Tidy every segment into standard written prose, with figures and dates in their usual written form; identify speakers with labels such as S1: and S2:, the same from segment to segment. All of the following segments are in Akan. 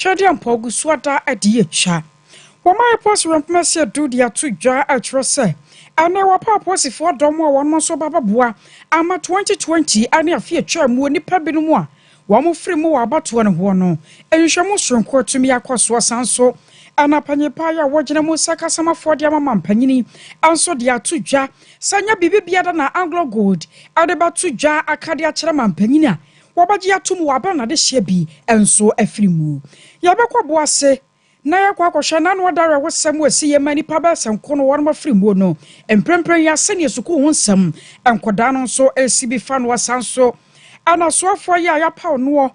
S1: Chadian Pogu Swada at the cha. When my post rampmasia do the two jar at Rose. And now papa was for Domo 1 month so Baba Bois. I'm at 2020 and a fear charm when the pebble one more free more about 1 and you shall most quote to me across was so. And a panipaya watching a musaka sama for the mamma panini, and so the two jar, Sanya bibi biadana Anglo gold, and about two jar Acadia Cheraman penina, Wabajia to Wabana de shebi, and so a free moo. Yabakwa boase, Naya Quaco Shanan Wadara was somewhere see a many pabas and corner one more free mono, and Prempre ya senior suku some, and Cordano so LCB fan was so, and I saw for ya pow no.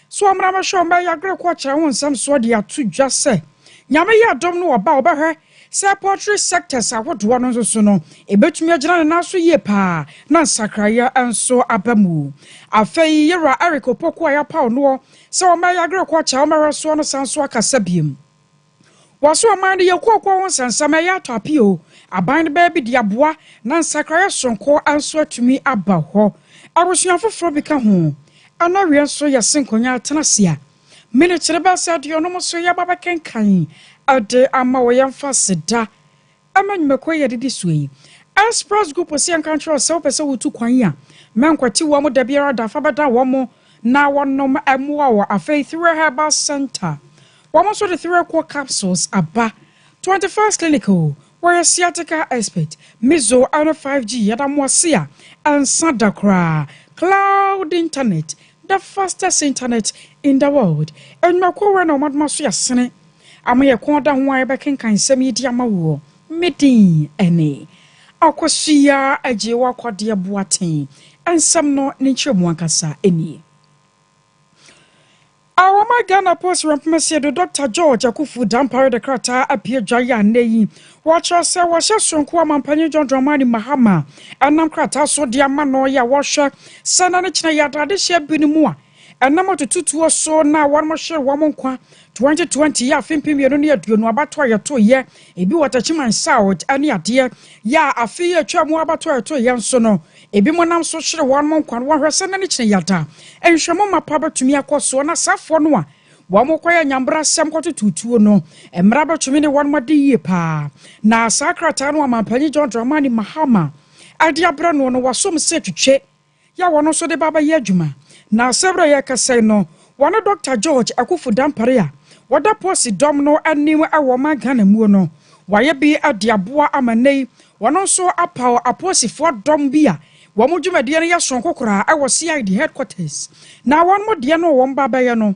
S1: So I'm not sure by your great watcher on some sort ya two just say. Nyame ya dom no oba obahwe say poultry sectors awodo no so no ebetumi agina na so ye pa na sakraya enso abamu afei yera Eric Opoko ya pa no say o ma ya gre kwa cha o ma so no sanso akasa biem waso man ye kokwa won sansama ya topio aban ba bi dia boa na sakraya sonko enso atumi aba ho abusua foforo bi ka ho anawe so ya senkonya atenasia Minute ba said you no so ya baba kenkan ade ama wo yemfa seda amanyumekwa ye didi suyi express group osi an control so pese wutu kwan ya menkwati wo mo da biara da fa bada wo mo na wonom amoa wo afei through herbal center wo mo so the 3 core capsules aba 21st clinical where sciatica expert mizo and 5G yada mo sia and sadakra cloud internet the fastest internet in the world. And my core no madmasu yasene. Amaya kwada huwa back kan semi diamawo. Midi ene. Akwasiya ajewa kwa dia buaten. And some no niche mwankasa eni. Our my Ghana post rampmasia do Dr. George Akufu dampare de krata appear jaya neyi. Watch us say washa sonko amampanyi John Dramani Mahama. Anam krata so diama no ya washa. Sana ne china ya dade share binimu a. Enamo tutu so na one more share one kwa 2020 ya fimpim ye no ne aduonu abato ya to ye ebi watachiman south ani ade ya afi ya twa mu abato ya to ye nso no ebi monam so hire one more kwa wo hwese na ne chine yada enhwemo mapa batumi akoso na safo no a wo mo kwa ya nyambra sem kwato tutuo no emra batumi ne one more de ye pa na sakrata no amampanyi John Dramani Mahama ade abra no no wasom se twetwe ya wono so de baba ye adwuma na sebra ya kasai no wana Dr. George Akufu dampare a wada posi dom no anim awo magana mu no waye bi adiaboa amanei wono so apaw aposifo dom bi a wo modwumade no ya sonkokora awo CID headquarters na won modie no wo mbaba ye no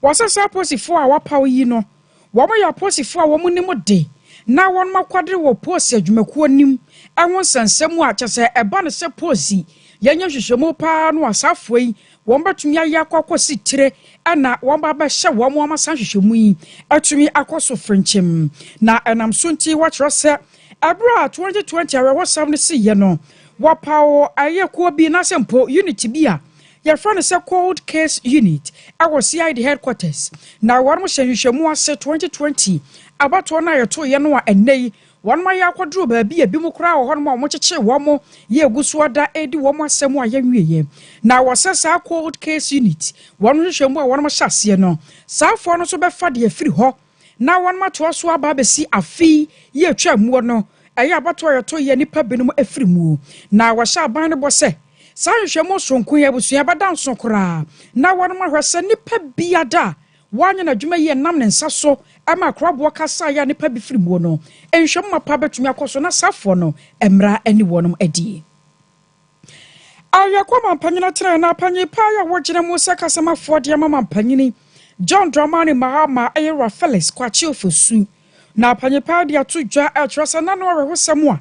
S1: wasasa aposifo a wapaw yi no wo mo ya aposifo a wo munim de na won makwadre wo posi adwumakuo nim awon sansam a kyese eba no se posi yanya hwehwemo pa no asafo yi won batumi ayi akwakosi tire ana won baba hye wo mo amasan hwehwemu yi atumi akoso frenchim na enam sunti watrose abra 2020 arewo sam ne si ye no wapawo ayekuo bi na sempo unit bi a your friend is a cold case unit our CID headquarters na won mo hwehwemu ase 2020 abato na yeto ye no a enei one my aquadro baby a bimukra or one more much one more ye guswada edi one more semo a ye. Now was a cold case unit. One shamo one more chassis no. South for no so be fadi a free ho. Now one much was wa babesi a fee ye cham no. A yabato to ye nipa benum a free moo. Now was a bind bosse. San shamo son queen was yaba down so cra. Now one more was a nipa biada. One na dwuma ye nam ne nsaso ama krabo kasa ya nipa bi firi mu no enhwem mapa betumi akoso na safo no emra ani wonom adi ayakwa mampanyina tena na panyi pa ya wogina mu saka sama fode ama mampanyini John Dramani Mahama Era Felix kwachi ofosu na panyi pa dia to dwa atrasa na no rehosam a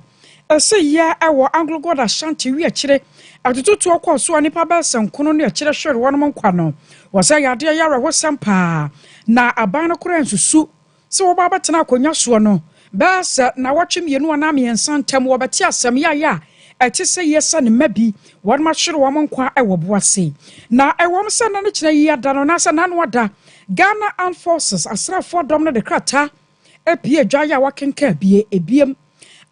S1: ese ya ewo Anglo God Ashanti wi akire atututu okoso anipa ba sankono ne akire hwere wonom nkwa no wasa yade ya rehosam pa na aban no kora nsusu se wo baba tena akonya so no basa na watwemienu na miensa ntam wo beti asem ya etise yesa ne mabi won ma hwere wo nkwa ewo boase na ewo mse na ne kire yi ada no na sa na no ada Ghana Armed Forces asrafo dom no de krata epie dwa ya wakenka bie ebiem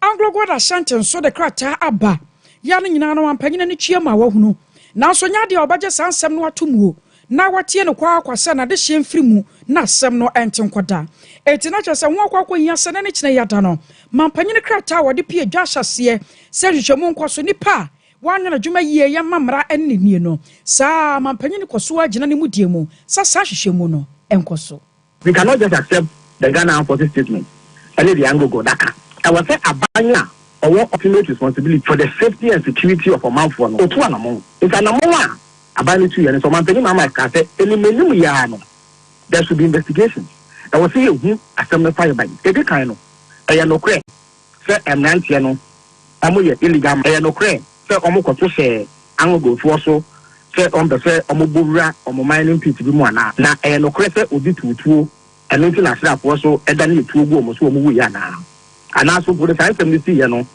S1: Anglo God Ashanti so de krata aba ya no nyina no ampanyina ne chiema wahunu na so nya de obaje sansem no atomuo na watie no kwa kwasa na de hye mfiri mu na asem no ente nkoda eti na kyerɛ sɛ ho akwa hia sɛ ne kyene yada no mampanyine krata wode pie dwa hyase sɛ hwehwɛmu nkoso nipa wanyana dwuma yie ya mamra enne nie no saa mampanyine koso agina ne mudie mu sa hwehwɛmu no enkoso.
S2: We cannot just accept the Ghana Armed Forces statement and let the angle go daka. I was say abanya or ultimate responsibility for the safety and security of a man for no. Otu anamo. It's an amount abani 2 years. So mampanyine mama can say any minimum ya no. There should be investigations. I was say you assembly fire by. Ebe kan no. Eya no kre. Say emnantie no. Omo ye illegal. Eya no kre. Say omo koto she ango go to so. Say on the say omo bowura omo mining pit bi mu ana. Na eya no kre say obi tutuo. Eno nti na sra po so eda na etuo gu omo so omo wu ya na. Ana so for the science community ye no.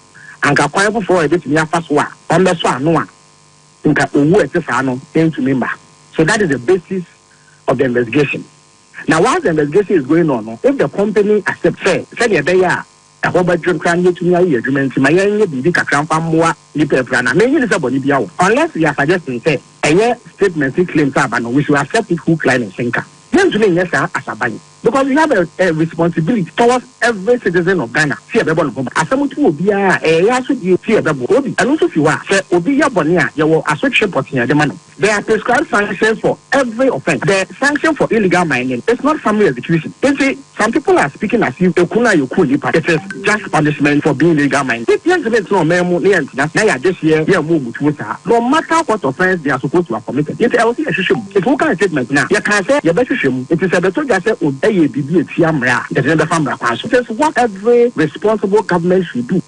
S2: Anka kwan foforo e betimi afa so a ombe so ano a. Nka owu etefa no into member. So that is the basis of the investigation. Now, while the investigation is going on, if the company accepts, say they are a Robert John Cranley to me, agreement, my young baby can farm more, Nipper Prana, maybe it's about Nibia, unless we are suggesting, say, a statement claims Sabano, we should accept it who client and thinker. Then to me, yes, sir, as a bank. Because we have a responsibility towards every citizen of Ghana. See a baby, as someone to be a should you see a baby, and also if you are, say, Obia Bonia, you will associate the money. There are prescribed sanctions for every offense. The sanction for illegal mining is not family execution. You see, some people are speaking as if it is just punishment for being illegal mining. If young men no memo, now this year, you move to no matter what offense they are supposed to have committed. It's a full kind of statement now. You can say, it is a better just say, it is what every responsible government should do.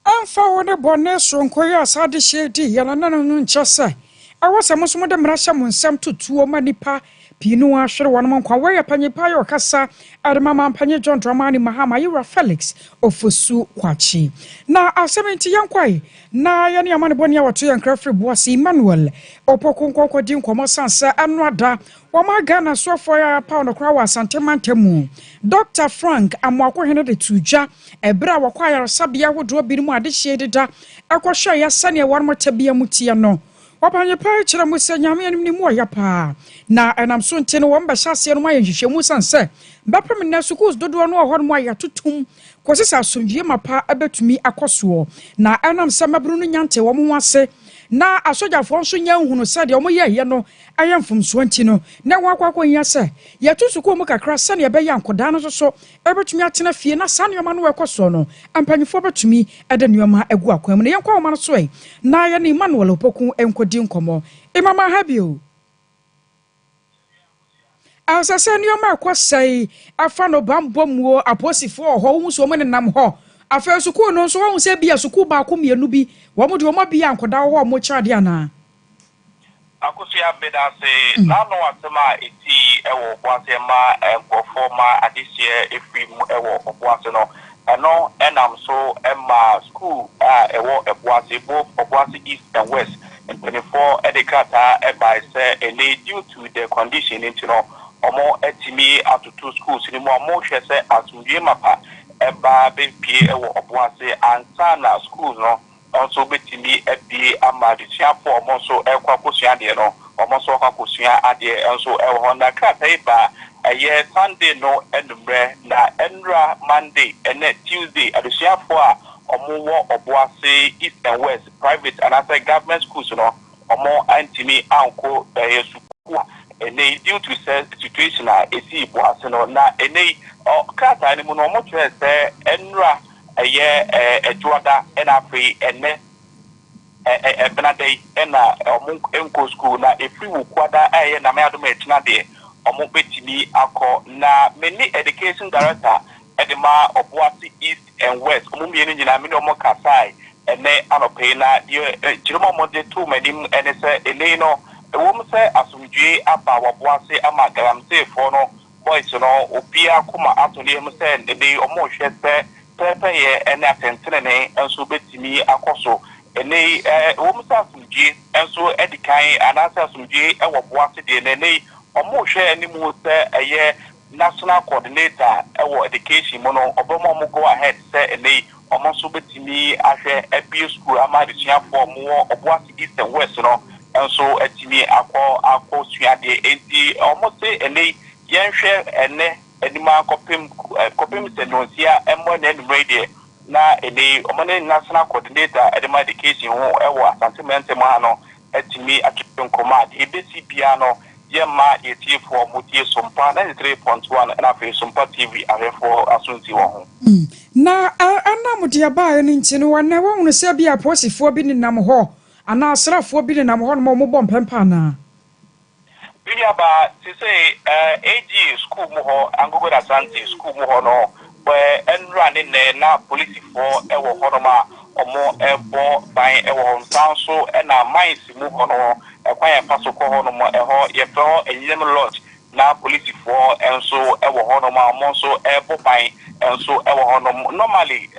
S1: Amfa wone bone so nkoya asade hyedi yana nanu nkyese awasa mosomo de mrahya mo nsam tutuo manipa pinu ahwere wonom nkwa waya panyipa yo kasa ademama mpanye John Dramani Mahama Yura Felix ofosu kwachi na asementi yankwai na yani amane boni ya watu yankrafri buasi Emmanuel opokonkoko di nkomo sansa anwada wama Ghana sofo ya pa no kra wa asante mantemu Dr. Frank amwako hene de tuja ebra wakwa ya sabia hodo birimu ade hyedida akwhwa ya sane wanmo tabia mutia no wapanye pa kyerɛ mu sɛ nyame anim ni mu ɔya pa na ɛnam so nte no wɔmba hyase no mayɛ hwehwɛmu sanse bɛpem na schools dodo no ɔhɔ no mayɛ tutum kɔsesa asomdwie mapa abetumi akɔsoɔ na ɛnam sɛ mabru no nyante wɔ mo ase na asojafo nso nya nhunu sɛ de ɔmo yɛ no ayɛmfom so nti no na wakwakɔ nya sɛ yɛto suko mu kakra sɛ ne ɛbɛyɛ ankoda no so ɛbɛtumi atena fie na sa nneɛma no ɛkɔso no ampanyifo bɛtumi ɛde nneɛma agu akwan mu na yɛnkɔ ɔma no so ɛ na yɛ ne Emmanuel opoku enkodi nkɔmɔ imama habio asase nneɛma ɛkɔsɛe afa no bambomuo aposifo ɔhɔ wo so mo ne nam hɔ afa suku no so wo se bia suku ba ko mienu bi wo mo de wo mabia ankoda wo mo kyade ana
S3: akosia beda se na no asema eti ewo boase ma enkofo ma adesie efim ewo boase no eno enam so emma school ewo boase both boase east and west in 24 edikata by say ene due to the condition into no omo etimi atutu schools ni mo hwe se asundue mapa eba bepie ewo oboase ansana schools no also betimi ebie amadisia for omo so ekwakosua de no omo so kwakosua ade enso ewo na krata iba eye Sunday no enumre na enra Monday ene Tuesday adisia for omo wo oboase east and west private and as government schools no omo antimi anko yesuku ene due to situation esi boase no na ene krata ni mu no omo twe se enra eye ejuada ena free ene benadei ena omo enko school na efri wo kwada eye na me adom etina de omo betimi akọ na many education director edema oboase east and west omo mienu nyina me omo kasai ene anope na jiroma mo de to manim ene se ene no ewom se asumdwe aba oboase ama garamse fo no boys no obia kuma atole mu se ene omo hwe se pepe ye ene atentene ne enso betimi akoso ene ewom se asumdwe enso edikan anasa asumdwe ewo boase de ene omo hwe animu se eye national coordinator ewo education mo no obomo mo go ahead se ene omo so betimi ahwe ebie school amadisia for mo oboase east and west no enso etimi akọ suade enti almost say ene yenhwe ene enima kopim senonsia emmo na enumrede na ene omone national coordinator edema education ho ewo assessment ma no etimi atwetwe nkoma de ebesi bia no yema yetifo mutie Sompa 93.1 na fe Sompa TV arefo asunti wo ho
S1: na anam de aba ne nti no na wo hunu se bia posifo bi ne nam ho ana asrafo bi ne nam ho no mo bɔ mpempa na
S3: bia ba ti say AG school mo ho Angogo Asante school mo ho no where enra ne na police for ewo ho no ma omo ebo ban ewo ho nsanso na mines mu ho no ekwan paso ko ho no mo eho ye fro enyem lodge na police for enso ewo ho no ma omo so ebo ban enso ewo ho no normally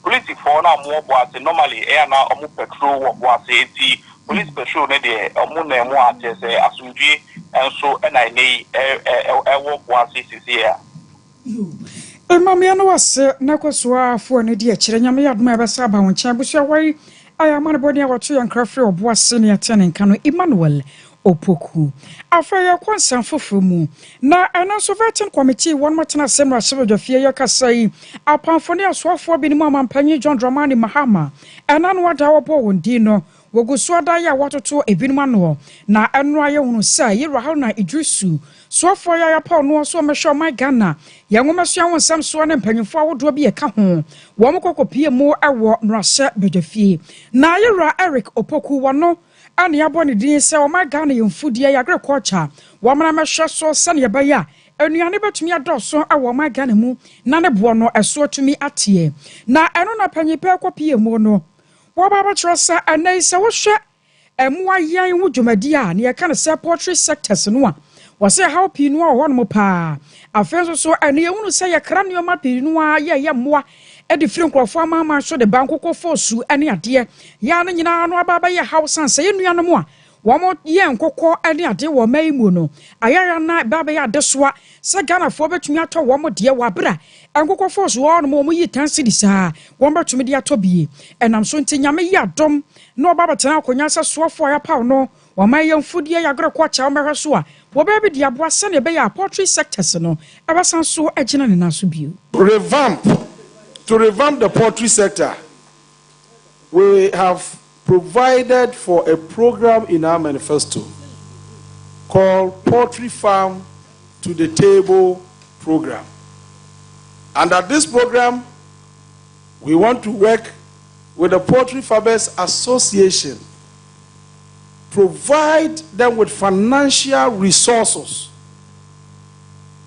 S3: police for na mo bo ate normally na omo patrol wo bo ate enti police patrol ne de omo na mo ate se asumdwe enso na nei ewo bo ate sisi ya
S1: Mama no wase na kwasua afo ne de akire nyame yadom abesa ba woncha busua wai aya man bodi awoto yankrafre oboase ne yatene nka no Emmanuel Opoku afa ya kwansan foforo mu na ana so vetin committee won matena semra sebodofie yakasai apanfo ne asoafo bi ne mu amampanyi John Dramani Mahama ana no wada wobo wondi no wogusu ada ya watoto ebinum ano na enu aye hunu sa yira Haruna Idrisu soafo ya pa no so mehwe my Ghana ya nwomesua wonsam so ne mpanyimfo awodo bi eka ho wo mokokopie mu ewo nrase bedefie na yira Eric Opoku wono ani abone din se o my Ghana yemfudie ya agriculture wo mara mehwe so sane ya baya enuane betumi adoso awo my Ghana mu na ne bo no eso tumi atie na eno na panyipe kopie mu no wo baba trosa anai se wo hwe emwa yan wo dwumadi a ne ka ne se poultry sectors no a wo se how pinu a ho no pa afenso so ane ehunu se ye kra ne ma pinu a ye mmoa e de firi nkrofo amama so de bankoko fosu ane ade ya no nyina no ababa ye house an se ye nua no mo a wo mo ye nkokɔ ane ade wo mai mu no ayaya na baba ye adesoa se Ghana fo betumi atɔ wo mo de wa bra nkokɔ fosu wo no mo yi 10 cedis a wo betumi de atɔbie enam so nti nyame yi adom no baba tena akonya se soafo ya paw no wo mai ye mfudie ya gre kwa cha wo mehwe so a wo ba bi de aboa se ne be ya poultry sectors no abasan so agina ne naso bio
S4: to revamp the poultry sector. We have provided for a program in our manifesto called Poultry Farm to the Table program. Under this program, we want to work with the Poultry Farmers Association, provide them with financial resources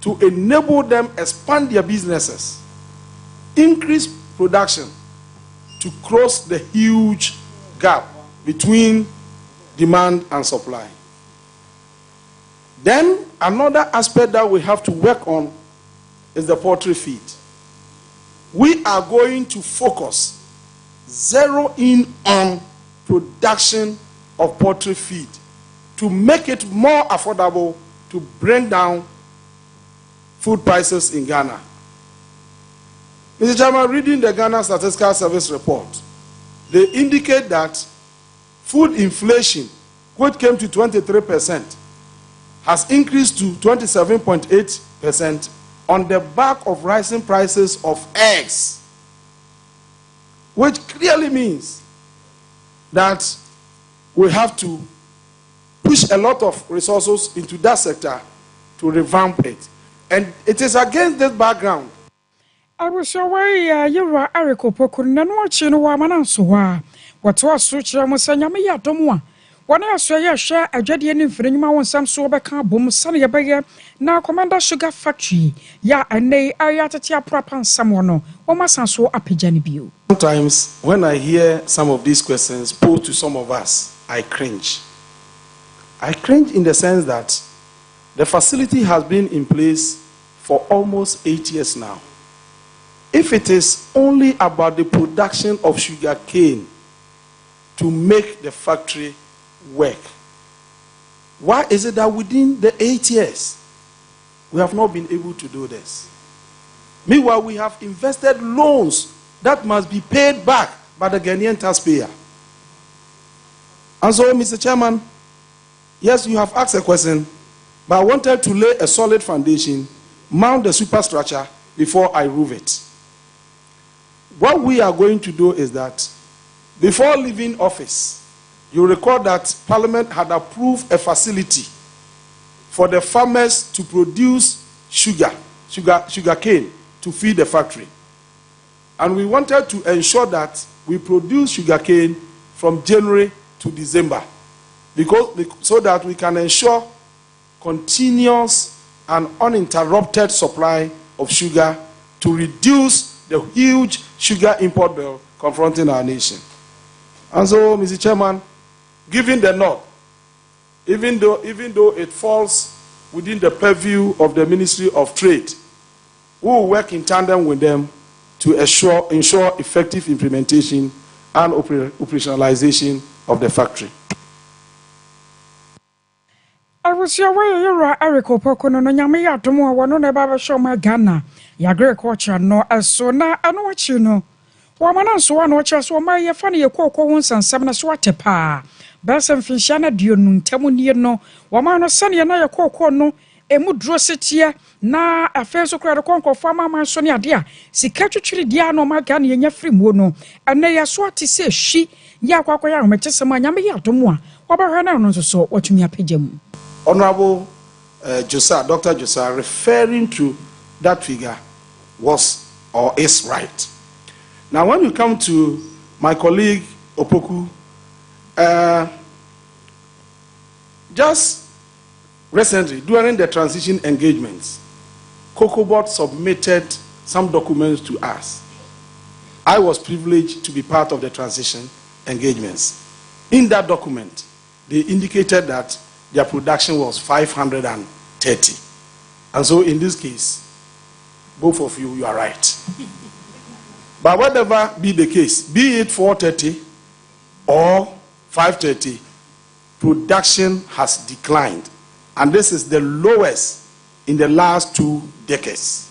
S4: to enable them expand their businesses, increase production to cross the huge gap between demand and supply. Then another aspect that we have to work on is the poultry feed. We are going to focus, zero in on production of poultry feed to make it more affordable to bring down food prices in Ghana. Mr. Chairman, reading the Ghana Statistical Service report, they indicate that food inflation, which came to 23%, has increased to 27.8% on the back of rising prices of eggs, which clearly means that we have to push a lot of resources into that sector to revamp it. And it is against this background.
S1: I was away, Yura Eric Opoku, and watching a woman answer why. What was switch almost saying, Yamia Domwa. When I saw you share a jadian in Frima on some sober boom, sunny a now Commander Sugar Factory. Ya and nay, I atatia proper someone, or my son so up Janibio.
S4: Sometimes when I hear some of these questions posed to some of us, I cringe. I cringe in the sense that the facility has been in place for almost 8 years now. If it is only about the production of sugar cane to make the factory work, why is it that within the 8 years we have not been able to do this? Meanwhile, we have invested loans that must be paid back by the Ghanaian taxpayer. And so, Mr. Chairman, yes, you have asked a question, but I wanted to lay a solid foundation, mount the superstructure before I roof it. What we are going to do is that before leaving office, you recall that Parliament had approved a facility for the farmers to produce sugar cane to feed the factory. And we wanted to ensure that we produce sugar cane from January to December, so that we can ensure continuous and uninterrupted supply of sugar to reduce the huge sugar import bill confronting our nation. And so, Mr. Chairman, given the nod, even though it falls within the purview of the Ministry of Trade, we will work in tandem with them to ensure effective implementation and operationalization of the factory.
S1: I was your way, you're Eric Opokono, no Yami Atomo, one on Baba Shoma Ghana, Yagre no as so now, and what you know. Woman, so one watch us, my funny a cocoa once and seven swate pa. Besson Finchana Dionun, Temunir no, woman, sunny and I a cocoa no, a mudrositia, na a face of credit conquer farmer, my sonia dear, si catch diano, my Ghana, and your free mono, and they are swati say she, Yaquaquia, Metesama Yami Atomo, what about her now, so what you me a pigeon.
S4: Honorable Dr. Josiah, referring to that figure was or is right. Now, when you come to my colleague Opoku, just recently, during the transition engagements, COCOBOT submitted some documents to us. I was privileged to be part of the transition engagements. In that document, they indicated that their production was 530. And so in this case, both of you are right. But whatever be the case, be it 430 or 530, production has declined. And this is the lowest in the last 2 decades.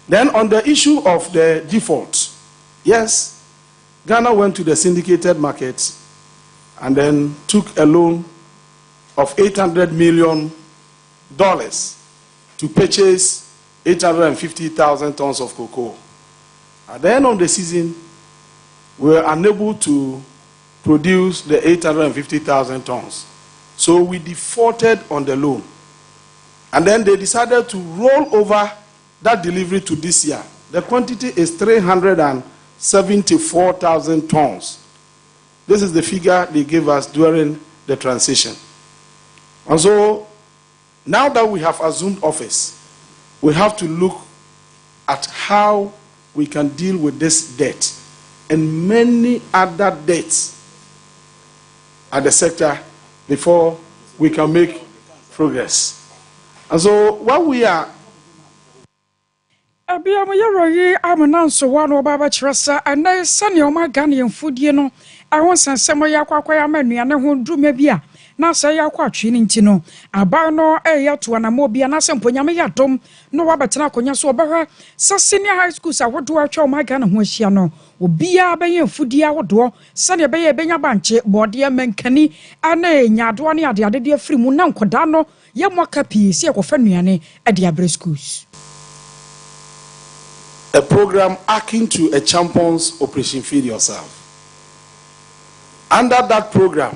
S4: Then on the issue of the default, yes, Ghana went to the syndicated markets and then took a loan of $800 million to purchase 850,000 tons of cocoa. At the end of the season, we were unable to produce the 850,000 tons. So we defaulted on the loan. And then they decided to roll over that delivery to this year. The quantity is 374,000 tons. This is the figure they gave us during the transition. And so, now that we have assumed office, we have to look at how we can deal with this debt and many other debts at the sector before we can make progress. And so, what we are
S1: Abiamu Yaroyi, I'm an answer one or Baba Tressa, and I send your my Ghanaian food, you know. I want some Yakwa menu and who drew maybe. Na say yakwa twini ntino aba no yato anamobi na se mponyame yadom no wabetena konya so obehwe sa senior high school sa wodo atwa o Ghana ho ahia no obia benya mfudi awodo sane benya benya banche bode menkani ana nyado ne ade de afiri mu na nkoda no ye mwaka pii se ekofa nuane ade abre schools.
S4: A program akin to a champion's Operation Feed Yourself. Under that program,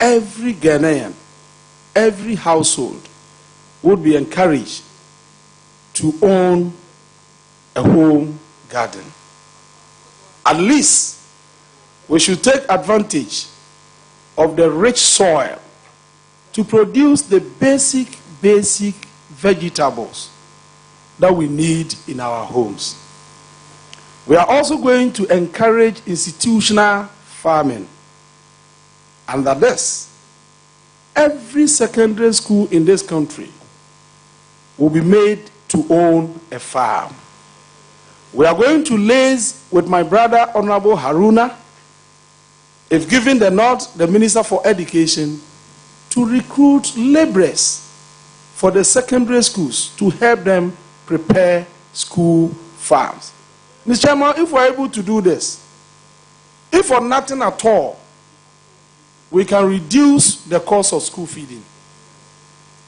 S4: every Ghanaian, every household would be encouraged to own a home garden. At least we should take advantage of the rich soil to produce the basic vegetables that we need in our homes. We are also going to encourage institutional farming. Under this, every secondary school in this country will be made to own a farm. We are going to liaise with my brother, Honorable Haruna, if given the nod, the Minister for Education, to recruit laborers for the secondary schools to help them prepare school farms. Mr. Chairman, if we're able to do this, if for nothing at all, we can reduce the cost of school feeding.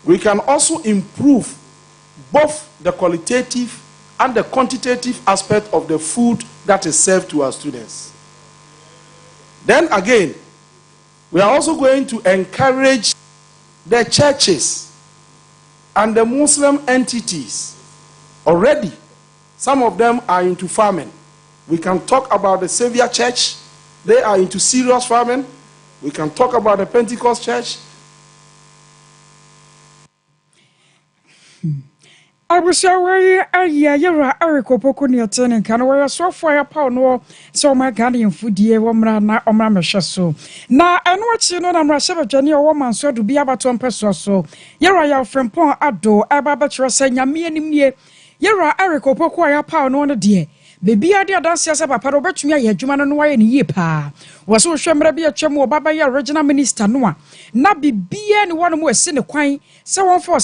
S4: We can also improve both the qualitative and the quantitative aspect of the food that is served to our students. Then again, we are also going to encourage the churches and the Muslim entities. Already, some of them are into farming. We can talk about the Savior Church. They are into serious farming. We can talk about the Pentecost Church.
S1: I was away a year, Erico Pocuniatan and Canaway, so far upon no, so my Ghanaian food, dear woman, or Mamma Shasso. Now, I know what you know, I'm Rasha Jenny or woman, so to be about 1 person or so. Yera, from Pont Ado, Ababa saying, me and me, Yera, Erico Pocoya pound on a dear. Baby, I did dance as a papa, but me, a Juman and Way in Yepa. Was so shamra be a chemo, Baba, your original minister, Noah. Not be any one more sin a quine, so on for